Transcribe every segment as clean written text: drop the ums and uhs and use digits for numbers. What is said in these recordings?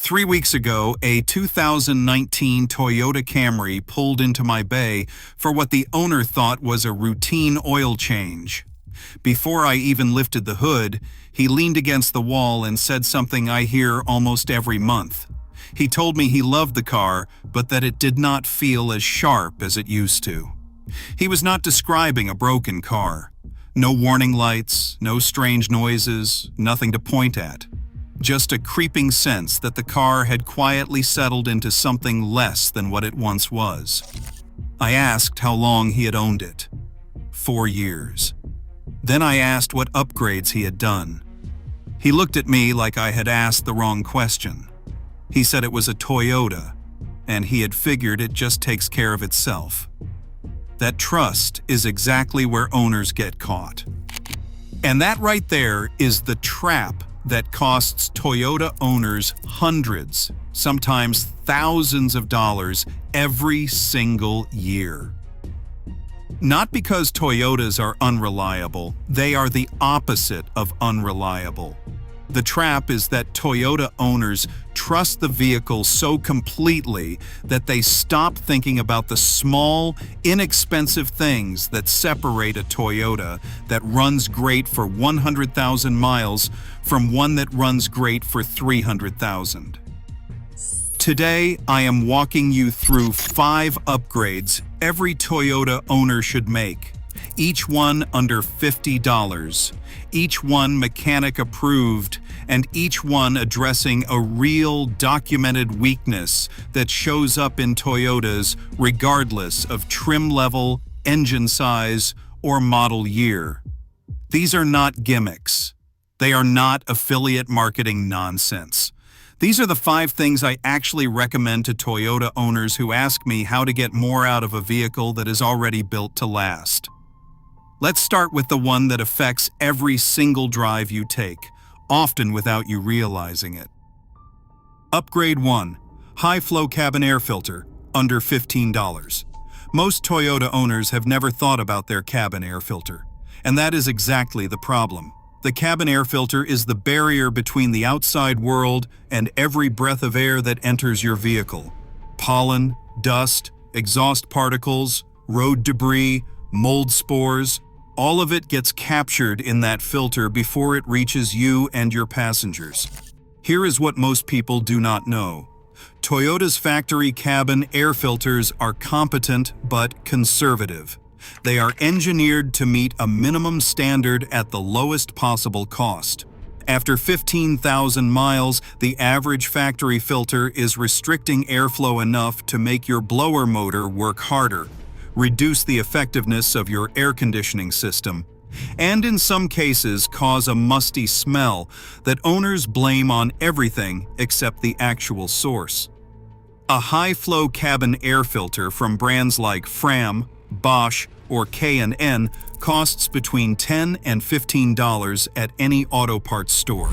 3 weeks ago, a 2019 Toyota Camry pulled into my bay for what the owner thought was a routine oil change. Before I even lifted the hood, he leaned against the wall and said something I hear almost every month. He told me he loved the car, but that it did not feel as sharp as it used to. He was not describing a broken car. No warning lights, no strange noises, nothing to point at. Just a creeping sense that the car had quietly settled into something less than what it once was. I asked how long he had owned it. 4 years. Then I asked what upgrades he had done. He looked at me like I had asked the wrong question. He said it was a Toyota, and he had figured it just takes care of itself. That trust is exactly where owners get caught. And that right there is the trap that costs Toyota owners hundreds, sometimes thousands of dollars every single year. Not because Toyotas are unreliable, they are the opposite of unreliable. The trap is that Toyota owners trust the vehicle so completely that they stop thinking about the small, inexpensive things that separate a Toyota that runs great for 100,000 miles from one that runs great for 300,000. Today, I am walking you through 5 upgrades every Toyota owner should make, each one under $50, each one mechanic approved, and each one addressing a real documented weakness that shows up in Toyotas regardless of trim level, engine size, or model year. These are not gimmicks. They are not affiliate marketing nonsense. These are the 5 things I actually recommend to Toyota owners who ask me how to get more out of a vehicle that is already built to last. Let's start with the one that affects every single drive you take, often without you realizing it. Upgrade 1. High-flow cabin air filter, under $15. Most Toyota owners have never thought about their cabin air filter, and that is exactly the problem. The cabin air filter is the barrier between the outside world and every breath of air that enters your vehicle. Pollen, dust, exhaust particles, road debris, mold spores, all of it gets captured in that filter before it reaches you and your passengers. Here is what most people do not know. Toyota's factory cabin air filters are competent but conservative. They are engineered to meet a minimum standard at the lowest possible cost. After 15,000 miles, the average factory filter is restricting airflow enough to make your blower motor work harder, reduce the effectiveness of your air conditioning system, and in some cases cause a musty smell that owners blame on everything except the actual source. A high-flow cabin air filter from brands like Fram, Bosch, or K&N costs between $10 and $15 at any auto parts store.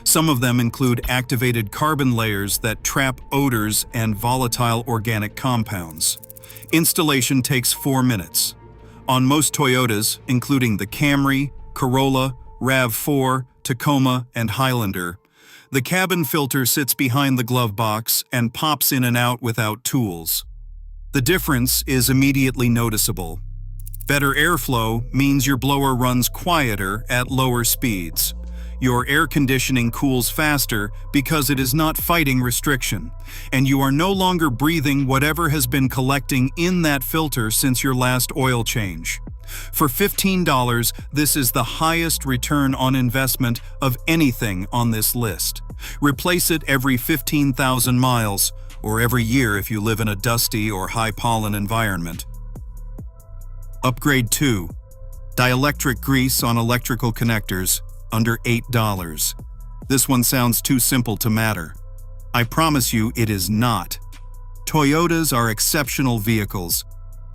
Some of them include activated carbon layers that trap odors and volatile organic compounds. Installation takes 4 minutes. On most Toyotas, including the Camry, Corolla, RAV4, Tacoma, and Highlander, the cabin filter sits behind the glove box and pops in and out without tools. The difference is immediately noticeable. Better airflow means your blower runs quieter at lower speeds. Your air conditioning cools faster because it is not fighting restriction, and you are no longer breathing whatever has been collecting in that filter since your last oil change. For $15, this is the highest return on investment of anything on this list. Replace it every 15,000 miles, or every year if you live in a dusty or high-pollen environment. Upgrade 2. Dielectric grease on electrical connectors, under $8. This one sounds too simple to matter. I promise you it is not. Toyotas are exceptional vehicles,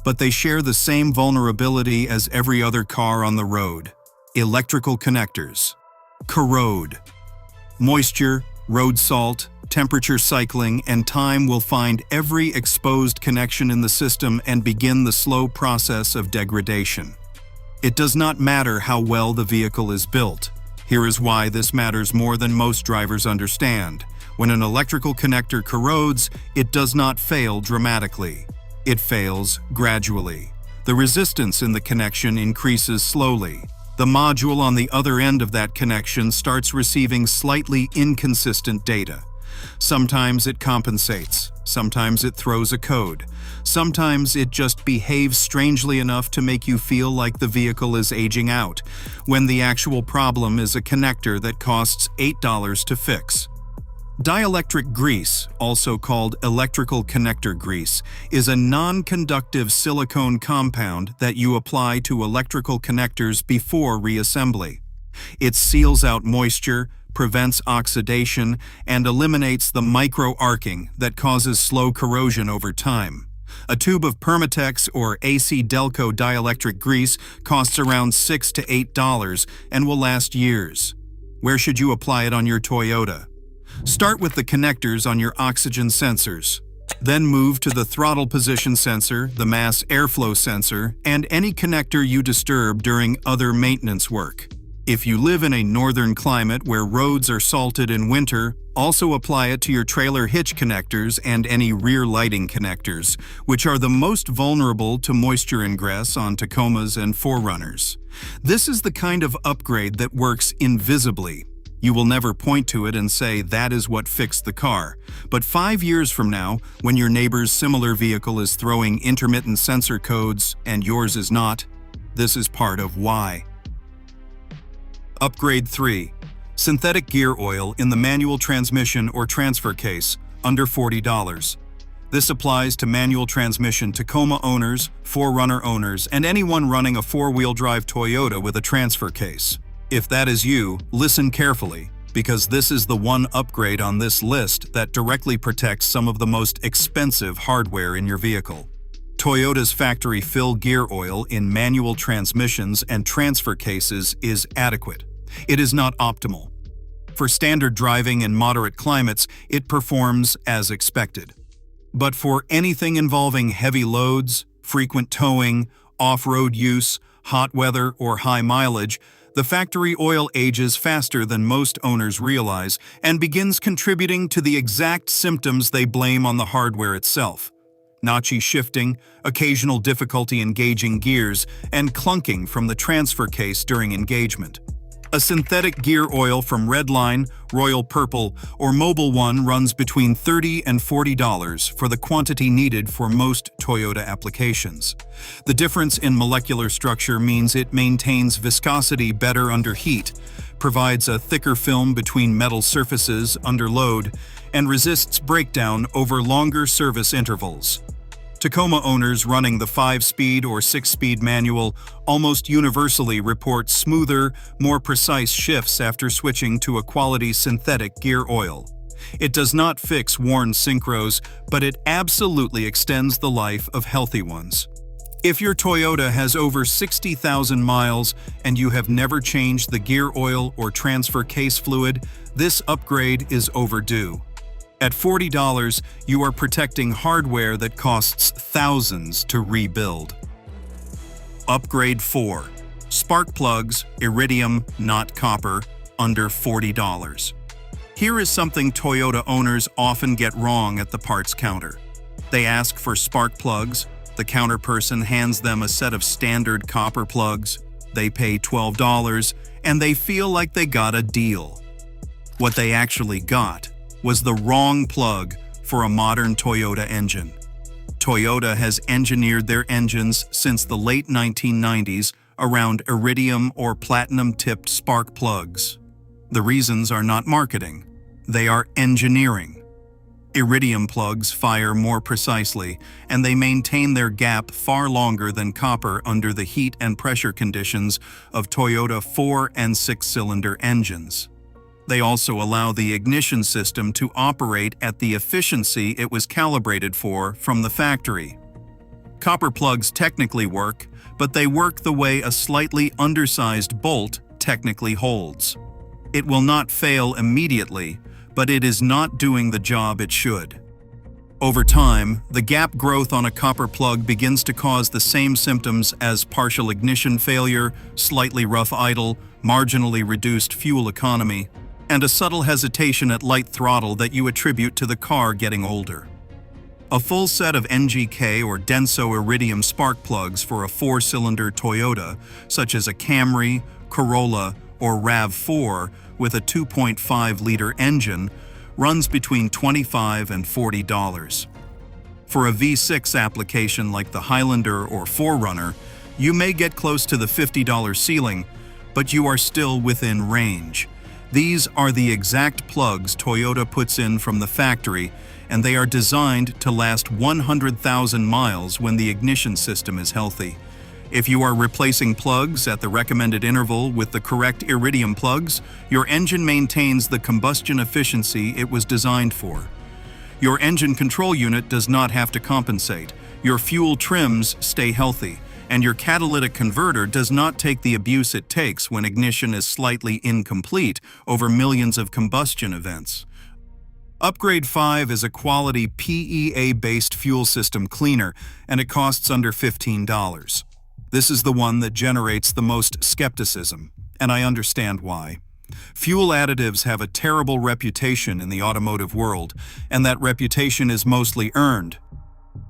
but they share the same vulnerability as every other car on the road. Electrical connectors. Corrode. Moisture, road salt, temperature cycling, and time will find every exposed connection in the system and begin the slow process of degradation. It does not matter how well the vehicle is built. Here is why this matters more than most drivers understand. When an electrical connector corrodes, it does not fail dramatically. It fails gradually. The resistance in the connection increases slowly. The module on the other end of that connection starts receiving slightly inconsistent data. Sometimes it compensates, sometimes it throws a code, sometimes it just behaves strangely enough to make you feel like the vehicle is aging out, when the actual problem is a connector that costs $8 to fix. Dielectric grease, also called electrical connector grease, is a non-conductive silicone compound that you apply to electrical connectors before reassembly. It seals out moisture, prevents oxidation, and eliminates the micro-arcing that causes slow corrosion over time. A tube of Permatex or AC Delco dielectric grease costs around $6 to $8 and will last years. Where should you apply it on your Toyota? Start with the connectors on your oxygen sensors. Then move to the throttle position sensor, the mass airflow sensor, and any connector you disturb during other maintenance work. If you live in a northern climate where roads are salted in winter, also apply it to your trailer hitch connectors and any rear lighting connectors, which are the most vulnerable to moisture ingress on Tacomas and 4Runners. This is the kind of upgrade that works invisibly. You will never point to it and say that is what fixed the car. But 5 years from now, when your neighbor's similar vehicle is throwing intermittent sensor codes and yours is not, this is part of why. Upgrade 3. Synthetic gear oil in the manual transmission or transfer case, under $40. This applies to manual transmission Tacoma owners, 4Runner owners, and anyone running a 4-wheel drive Toyota with a transfer case. If that is you, listen carefully, because this is the one upgrade on this list that directly protects some of the most expensive hardware in your vehicle. Toyota's factory fill gear oil in manual transmissions and transfer cases is adequate. It is not optimal. For standard driving in moderate climates, it performs as expected. But for anything involving heavy loads, frequent towing, off-road use, hot weather, or high mileage, the factory oil ages faster than most owners realize and begins contributing to the exact symptoms they blame on the hardware itself: notchy shifting, occasional difficulty engaging gears, and clunking from the transfer case during engagement. A synthetic gear oil from Redline, Royal Purple, or Mobil One runs between $30 and $40 for the quantity needed for most Toyota applications. The difference in molecular structure means it maintains viscosity better under heat, provides a thicker film between metal surfaces under load, and resists breakdown over longer service intervals. Tacoma owners running the 5-speed or 6-speed manual almost universally report smoother, more precise shifts after switching to a quality synthetic gear oil. It does not fix worn synchros, but it absolutely extends the life of healthy ones. If your Toyota has over 60,000 miles and you have never changed the gear oil or transfer case fluid, this upgrade is overdue. At $40, you are protecting hardware that costs thousands to rebuild. Upgrade 4. Spark plugs, Iridium, not copper, under $40. Here is something Toyota owners often get wrong at the parts counter. They ask for spark plugs, the counter person hands them a set of standard copper plugs, they pay $12, and they feel like they got a deal. What they actually got was the wrong plug for a modern Toyota engine. Toyota has engineered their engines since the late 1990s around iridium or platinum-tipped spark plugs. The reasons are not marketing. They are engineering. Iridium plugs fire more precisely, and they maintain their gap far longer than copper under the heat and pressure conditions of Toyota 4- and 6-cylinder engines. They also allow the ignition system to operate at the efficiency it was calibrated for from the factory. Copper plugs technically work, but they work the way a slightly undersized bolt technically holds. It will not fail immediately, but it is not doing the job it should. Over time, the gap growth on a copper plug begins to cause the same symptoms as partial ignition failure, slightly rough idle, marginally reduced fuel economy, and a subtle hesitation at light throttle that you attribute to the car getting older. A full set of NGK or Denso Iridium spark plugs for a 4-cylinder Toyota, such as a Camry, Corolla, or RAV4 with a 2.5-liter engine, runs between $25 and $40. For a V6 application like the Highlander or 4Runner, you may get close to the $50 ceiling, but you are still within range. These are the exact plugs Toyota puts in from the factory, and they are designed to last 100,000 miles when the ignition system is healthy. If you are replacing plugs at the recommended interval with the correct Iridium plugs, your engine maintains the combustion efficiency it was designed for. Your engine control unit does not have to compensate, your fuel trims stay healthy, and your catalytic converter does not take the abuse it takes when ignition is slightly incomplete over millions of combustion events. Upgrade 5 is a quality PEA-based fuel system cleaner, and it costs under $15. This is the one that generates the most skepticism, and I understand why. Fuel additives have a terrible reputation in the automotive world, and that reputation is mostly earned.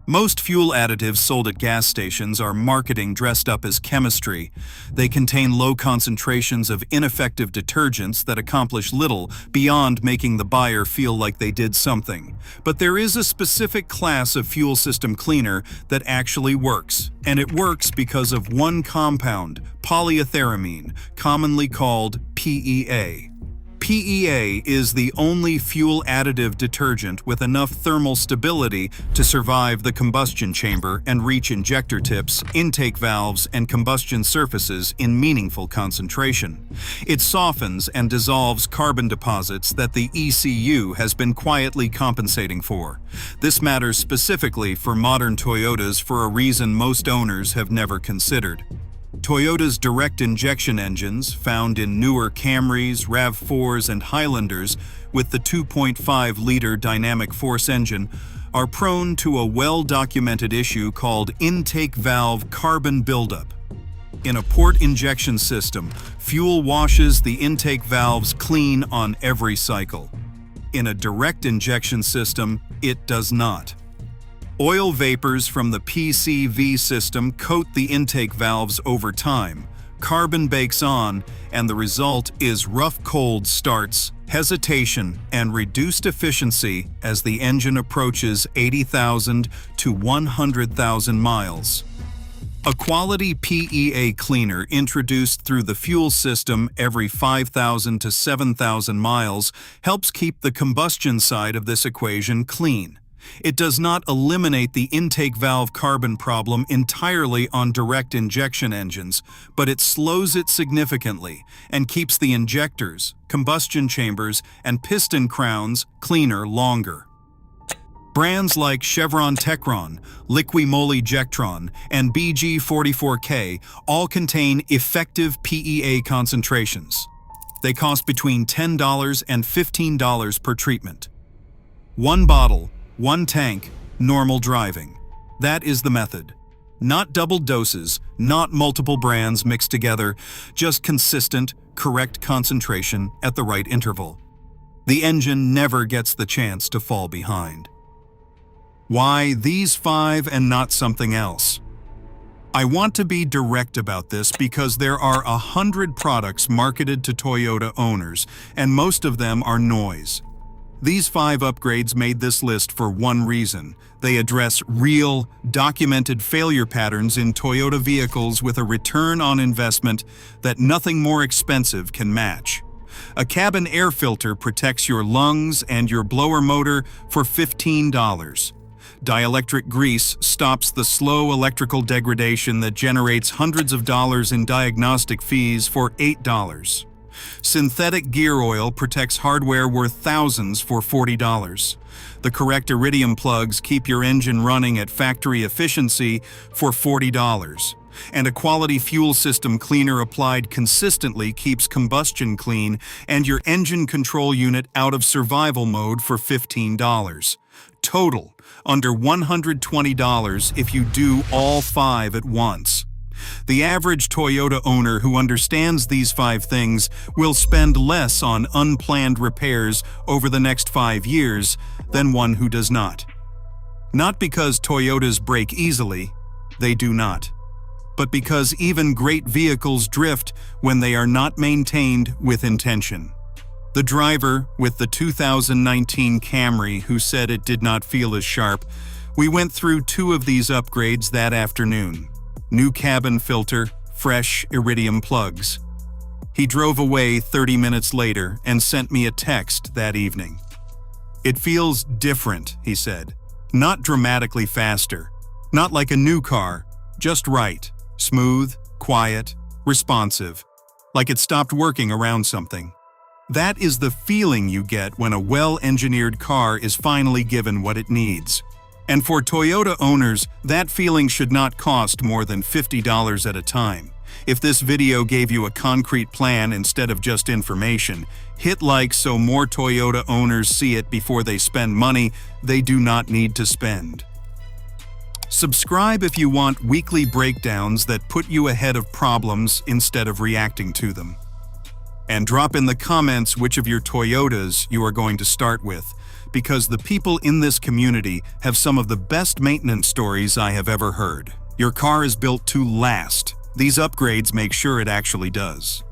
Most fuel additives sold at gas stations are marketing dressed up as chemistry. They contain low concentrations of ineffective detergents that accomplish little beyond making the buyer feel like they did something. But there is a specific class of fuel system cleaner that actually works, and it works because of one compound, polyethyramine, commonly called PEA. PEA is the only fuel additive detergent with enough thermal stability to survive the combustion chamber and reach injector tips, intake valves, and combustion surfaces in meaningful concentration. It softens and dissolves carbon deposits that the ECU has been quietly compensating for. This matters specifically for modern Toyotas for a reason most owners have never considered. Toyota's direct injection engines, found in newer Camrys, RAV4s, and Highlanders with the 2.5-liter dynamic force engine, are prone to a well-documented issue called intake valve carbon buildup. In a port injection system, fuel washes the intake valves clean on every cycle. In a direct injection system, it does not. Oil vapors from the PCV system coat the intake valves over time, carbon bakes on, and the result is rough cold starts, hesitation, and reduced efficiency as the engine approaches 80,000 to 100,000 miles. A quality PEA cleaner introduced through the fuel system every 5,000 to 7,000 miles helps keep the combustion side of this equation clean. It does not eliminate the intake valve carbon problem entirely on direct injection engines, but it slows it significantly and keeps the injectors, combustion chambers, and piston crowns cleaner longer. Brands like Chevron Techron, Liqui-Moly Jectron, and BG44K all contain effective PEA concentrations. They cost between $10 and $15 per treatment. One bottle, one tank, normal driving. That is the method. Not double doses, not multiple brands mixed together, just consistent, correct concentration at the right interval. The engine never gets the chance to fall behind. Why these 5 and not something else? I want to be direct about this because there are 100 products marketed to Toyota owners, and most of them are noise. These 5 upgrades made this list for one reason. They address real, documented failure patterns in Toyota vehicles with a return on investment that nothing more expensive can match. A cabin air filter protects your lungs and your blower motor for $15. Dielectric grease stops the slow electrical degradation that generates hundreds of dollars in diagnostic fees for $8. Synthetic gear oil protects hardware worth thousands for $40. The correct Iridium plugs keep your engine running at factory efficiency for $40. And a quality fuel system cleaner applied consistently keeps combustion clean and your engine control unit out of survival mode for $15. Total, under $120 if you do all 5 at once. The average Toyota owner who understands these 5 things will spend less on unplanned repairs over the next 5 years than one who does not. Not because Toyotas break easily, they do not, but because even great vehicles drift when they are not maintained with intention. The driver with the 2019 Camry who said it did not feel as sharp, we went through 2 of these upgrades that afternoon. New cabin filter, fresh Iridium plugs. He drove away 30 minutes later and sent me a text that evening. "It feels different," he said. "Not dramatically faster. Not like a new car, just right. Smooth, quiet, responsive. Like it stopped working around something." That is the feeling you get when a well-engineered car is finally given what it needs. And for Toyota owners, that feeling should not cost more than $50 at a time. If this video gave you a concrete plan instead of just information, hit like so more Toyota owners see it before they spend money they do not need to spend. Subscribe if you want weekly breakdowns that put you ahead of problems instead of reacting to them. And drop in the comments which of your Toyotas you are going to start with, because the people in this community have some of the best maintenance stories I have ever heard. Your car is built to last. These upgrades make sure it actually does.